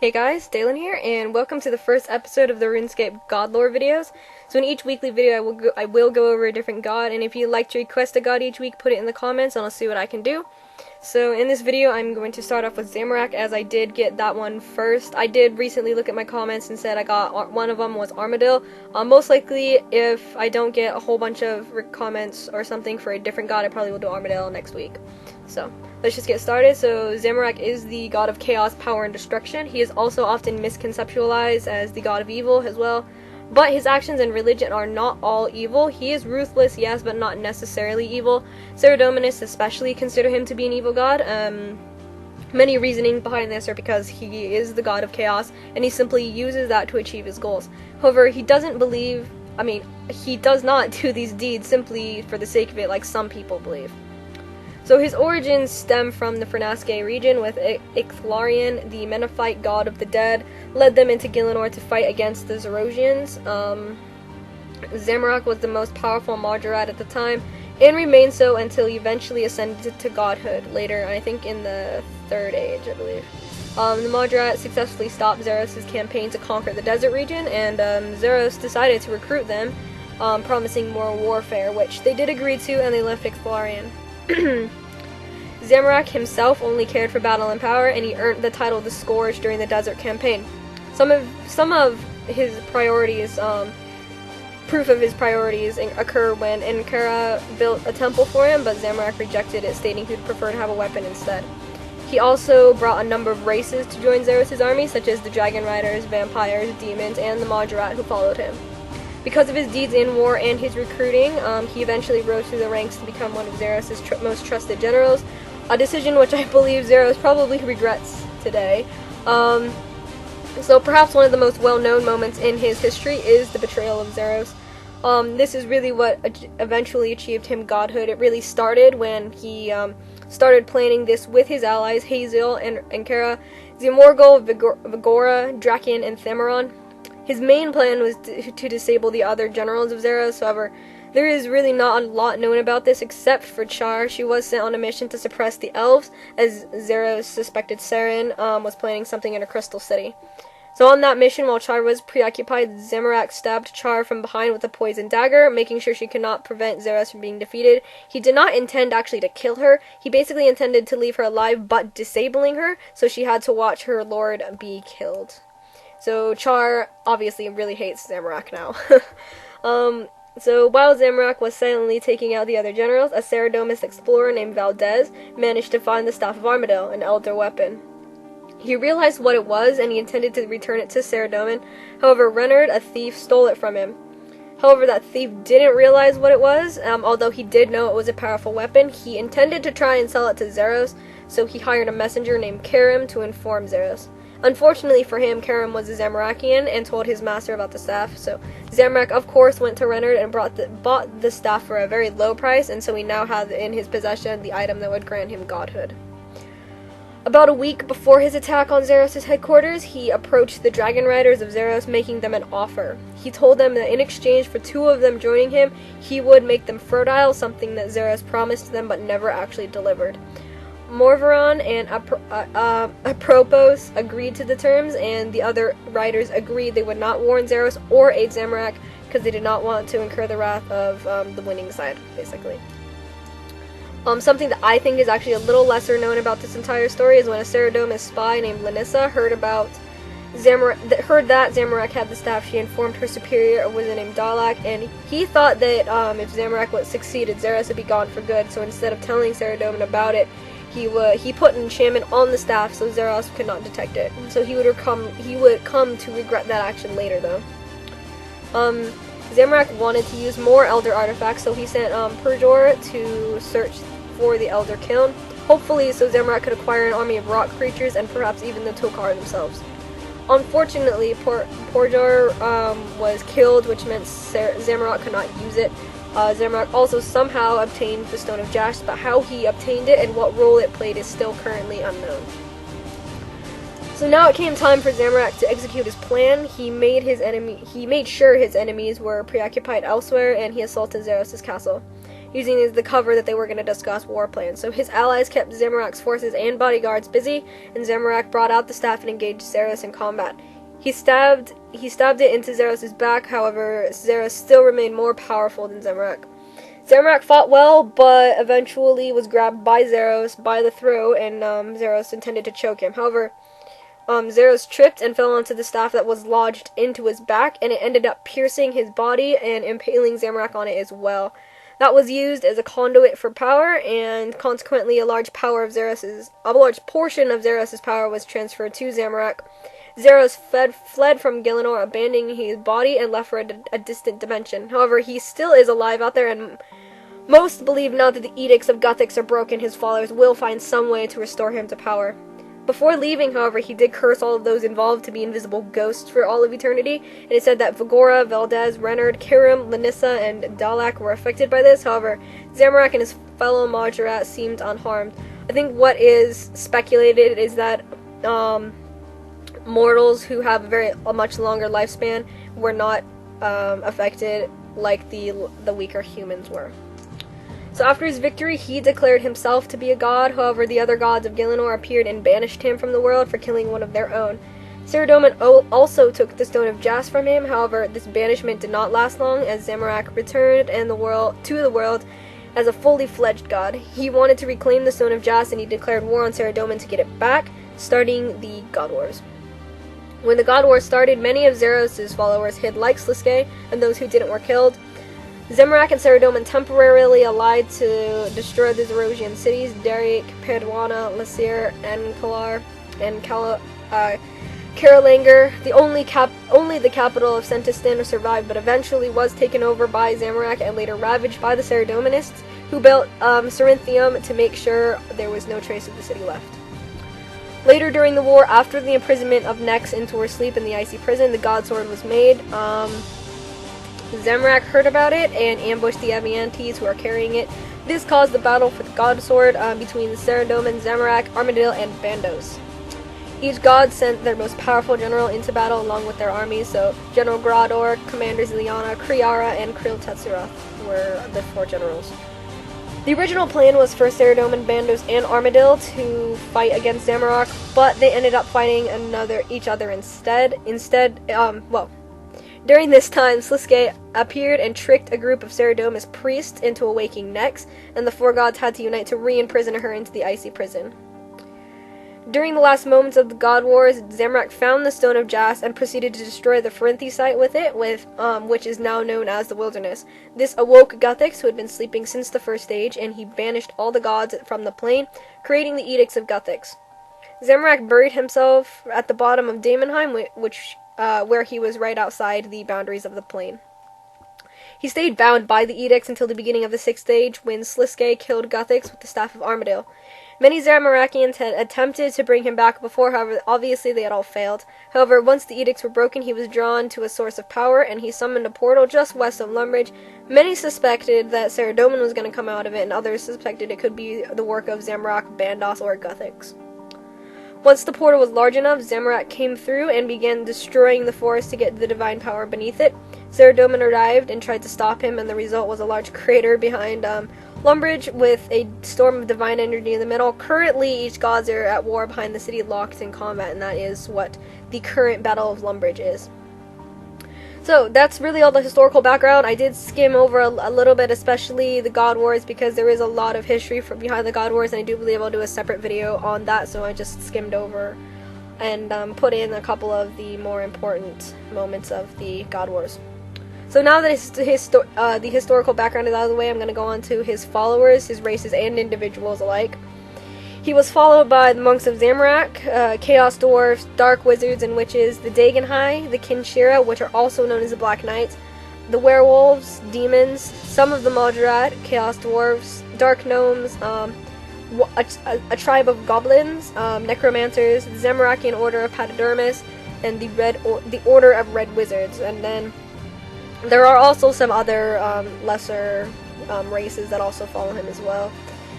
Hey guys, Dayln here, and welcome to the first episode of the RuneScape God Lore videos. So in each weekly video I will go over a different god, and if you'd like to request a god each week, put it in the comments and I'll see what I can do. So in this video I'm going to start off with Zamorak, as I did get that one first. I did recently look at my comments and said I got one of them was Armadillo. Most likely if I don't get a whole bunch of comments or something for a different god, I probably will do Armadillo next week. So let's just get started. So Zamorak is the god of chaos, power, and destruction. He is also often misconceptualized as the god of evil as well. But his actions and religion are not all evil. He is ruthless, yes, but not necessarily evil. Saradominists especially consider him to be an evil god. Many reasoning behind this are because he is the god of chaos, and he simply uses that to achieve his goals. However, he does not do these deeds simply for the sake of it like some people believe. So his origins stem from the Fernaske region, with Ixthlarian, the Menethite god of the dead, led them into Gielinor to fight against the Zarosians. Zamorak was the most powerful Majorat at the time, and remained so until he eventually ascended to godhood later, I think in the Third Age, I believe. The Majorat successfully stopped Zaros' campaign to conquer the desert region, and Zaros decided to recruit them, promising more warfare, which they did agree to, and they left Ixthlarian. Zamorak himself only cared for battle and power, and he earned the title the Scourge during the desert campaign. Some of his priorities, proof of his priorities, occur when Ankara built a temple for him, but Zamorak rejected it, stating he'd prefer to have a weapon instead. He also brought a number of races to join Zaros' army, such as the Dragon Riders, Vampires, Demons, and the Majorat who followed him. Because of his deeds in war and his recruiting, he eventually rose through the ranks to become one of Zaros' most trusted generals, a decision which I believe Zaros probably regrets today. So perhaps one of the most well-known moments in his history is the Betrayal of Zaros. This is really what eventually achieved him godhood. It really started when he started planning this with his allies, Hazel and Ankara, Zamorgol, Vigora, Draken, and Thamaron. His main plan was to disable the other generals of Zaros. However, there is really not a lot known about this except for Char. She was sent on a mission to suppress the elves, as Zaros suspected Saren was planning something in a crystal city. So on that mission, while Char was preoccupied, Zamorak stabbed Char from behind with a poisoned dagger, making sure she could not prevent Zaros from being defeated. He did not intend actually to kill her. He basically intended to leave her alive, but disabling her, so she had to watch her lord be killed. So Char obviously really hates Zamorak now. So while Zamorak was silently taking out the other generals, a Saradomist explorer named Valdez managed to find the Staff of Armadillo, an elder weapon. He realized what it was, and he intended to return it to Saradomin. However, Renard, a thief, stole it from him. However, that thief didn't realize what it was, although he did know it was a powerful weapon. He intended to try and sell it to Zaros, so he hired a messenger named Karim to inform Zaros. Unfortunately for him, Karim was a Zamorakian and told his master about the staff, so Zamorak of course went to Renard and bought the staff for a very low price, and so he now had in his possession the item that would grant him godhood. About a week before his attack on Zaros' headquarters, he approached the Dragon Riders of Zaros, making them an offer. He told them that in exchange for 2 of them joining him, he would make them fertile, something that Zaros promised them but never actually delivered. Morvaron and Apropos agreed to the terms, and the other riders agreed they would not warn Zaros or aid Zamorak because they did not want to incur the wrath of the winning side, basically. Something that I think is actually a little lesser known about this entire story is when a Saradomist spy named Lanissa heard that Zamorak had the staff. She informed her superior, a wizard named Dalak, and he thought that if Zamorak succeeded, Zaros would be gone for good. So instead of telling Saradomin about it, he put an enchantment on the staff so Zaros could not detect it. So he would come to regret that action later, though. Zamorak wanted to use more Elder artifacts, so he sent Perjor to search for the Elder Kiln, hopefully so Zamorak could acquire an army of rock creatures and perhaps even the Tokar themselves. Unfortunately, Perjor was killed, which meant Zamorak could not use it. Zamorak also somehow obtained the Stone of Jash, but how he obtained it and what role it played is still currently unknown. So now it came time for Zamorak to execute his plan. He made sure his enemies were preoccupied elsewhere, and he assaulted Zaros' castle. using as the cover that they were going to discuss war plans. So his allies kept Zamorak's forces and bodyguards busy, and Zamorak brought out the staff and engaged Zaros in combat. He stabbed it into Zaros' back, however, Zaros still remained more powerful than Zamorak. Zamorak fought well, but eventually was grabbed by Zaros by the throat, and Zaros intended to choke him. However, Zaros tripped and fell onto the staff that was lodged into his back, and it ended up piercing his body and impaling Zamorak on it as well. That was used as a conduit for power, and consequently a large portion of Zaros' power was transferred to Zamorak. Zaros fled from Gielinor, abandoning his body and left for a distant dimension. However, he still is alive out there, and most believe now that the edicts of Guthix are broken, his followers will find some way to restore him to power. Before leaving, however, he did curse all of those involved to be invisible ghosts for all of eternity, and it said that Vigora, Valdez, Renard, Kirim, Lanissa, and Dalak were affected by this. However, Zamorak and his fellow Majorat seemed unharmed. I think what is speculated is that mortals who have a much longer lifespan were not affected like the weaker humans were. So after his victory, he declared himself to be a god. However, the other gods of Gielinor appeared and banished him from the world for killing one of their own. Saradomin also took the Stone of Jas from him. However, this banishment did not last long, as Zamorak returned to the world as a fully fledged god. He wanted to reclaim the Stone of Jas, and he declared war on Saradomin to get it back, starting the God Wars. When the God Wars started, many of Zaros' followers hid like Sliske, and those who didn't were killed. Saradomin and Saradomin temporarily allied to destroy the Zarosian cities, Darik, Perdwana, Lasir, Enkalar, and Karalangar. Only the capital of Sentistan survived, but eventually was taken over by Zamorak and later ravaged by the Saradominists, who built Cerinthium to make sure there was no trace of the city left. Later during the war, after the imprisonment of Nex in Tor's Sleep in the icy prison, the God Sword was made. Zamorak heard about it and ambushed the Aviantes who are carrying it. This caused the battle for the God Sword between the Saradomin, Zamorak, Armadil, and Bandos. Each god sent their most powerful general into battle along with their armies, so General Grador, Commanders Ilyana, Kriara, and Krill Tetsurath were the 4 generals. The original plan was for Saradomin, Bandos, and Armadil to fight against Zamorak, but they ended up fighting each other instead. During this time, Sliske appeared and tricked a group of Saradomis priests into awaking Nex, and the 4 gods had to unite to re-imprison her into the icy prison. During the last moments of the God Wars, Zamorak found the Stone of Jas and proceeded to destroy the Ferenthi site with it, which is now known as the Wilderness. This awoke Guthix, who had been sleeping since the first age, and he banished all the gods from the plane, creating the Edicts of Guthix. Zamorak buried himself at the bottom of Daemonheim, where he was right outside the boundaries of the plane. He stayed bound by the edicts until the beginning of the 6th age, when Sliske killed Guthix with the Staff of Armadil. Many Zamorakians had attempted to bring him back before, however, obviously they had all failed. However, once the edicts were broken, he was drawn to a source of power, and he summoned a portal just west of Lumbridge. Many suspected that Saradomin was going to come out of it, and others suspected it could be the work of Zamorak, Bandos, or Guthix. Once the portal was large enough, Zamorak came through and began destroying the forest to get the divine power beneath it. Saradomin arrived and tried to stop him, and the result was a large crater behind Lumbridge with a storm of divine energy in the middle. Currently, each gods are at war behind the city, locked in combat, and that is what the current Battle of Lumbridge is. So, that's really all the historical background. I did skim over a little bit, especially the God Wars, because there is a lot of history behind the God Wars, and I do believe I'll do a separate video on that, so I just skimmed over and put in a couple of the more important moments of the God Wars. So now that the historical background is out of the way, I'm going to go on to his followers, his races, and individuals alike. He was followed by the monks of Zamorak, Chaos Dwarfs, Dark Wizards and Witches, the Dagonhai, the Kinshira, which are also known as the Black Knights, the Werewolves, Demons, some of the Majorat, Chaos Dwarfs, Dark Gnomes, a tribe of Goblins, Necromancers, the Zamorakian Order of Patadermis, and the Order of Red Wizards. And then there are also some other lesser races that also follow him as well.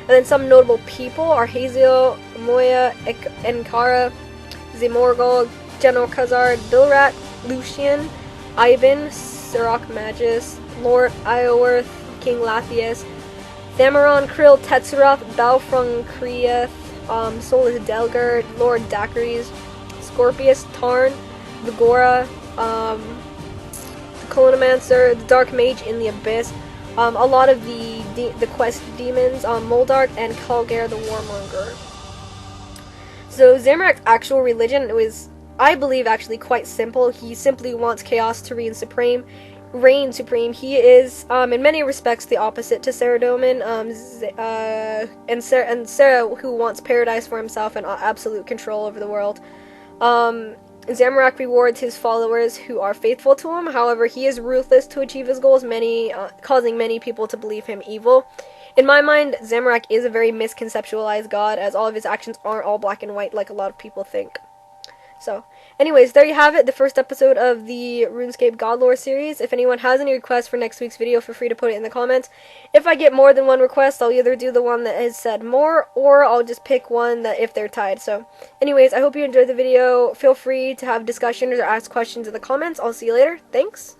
And then some notable people are Haziel, Moya, Enkara, Zamorgol, General Khazar, Dilrat, Lucian, Ivan, Sirach Magus, Lord Ioworth, King Lathias, Thamaron, Krill, Tetsuroth, Balfrung, Krieth, Solus Delgard, Lord Daiquiris, Scorpius, Tarn, Vigora, the Colonomancer, the Dark Mage in the Abyss, a lot of the quest demons, Moldark, and Kalgar the Warmonger. So Zamorak's actual religion was, I believe, actually quite simple. He simply wants chaos to reign supreme. He is, in many respects, the opposite to Saradomin, and Sarah, who wants paradise for himself and absolute control over the world. Zamorak rewards his followers who are faithful to him. However, he is ruthless to achieve his goals, causing many people to believe him evil. In my mind, Zamorak is a very misconceptualized god, as all of his actions aren't all black and white like a lot of people think. So, anyways, there you have it, the first episode of the RuneScape God Lore series. If anyone has any requests for next week's video, feel free to put it in the comments. If I get more than one request, I'll either do the one that has said more, or I'll just pick one that if they're tied. So, anyways, I hope you enjoyed the video. Feel free to have discussions or ask questions in the comments. I'll see you later. Thanks.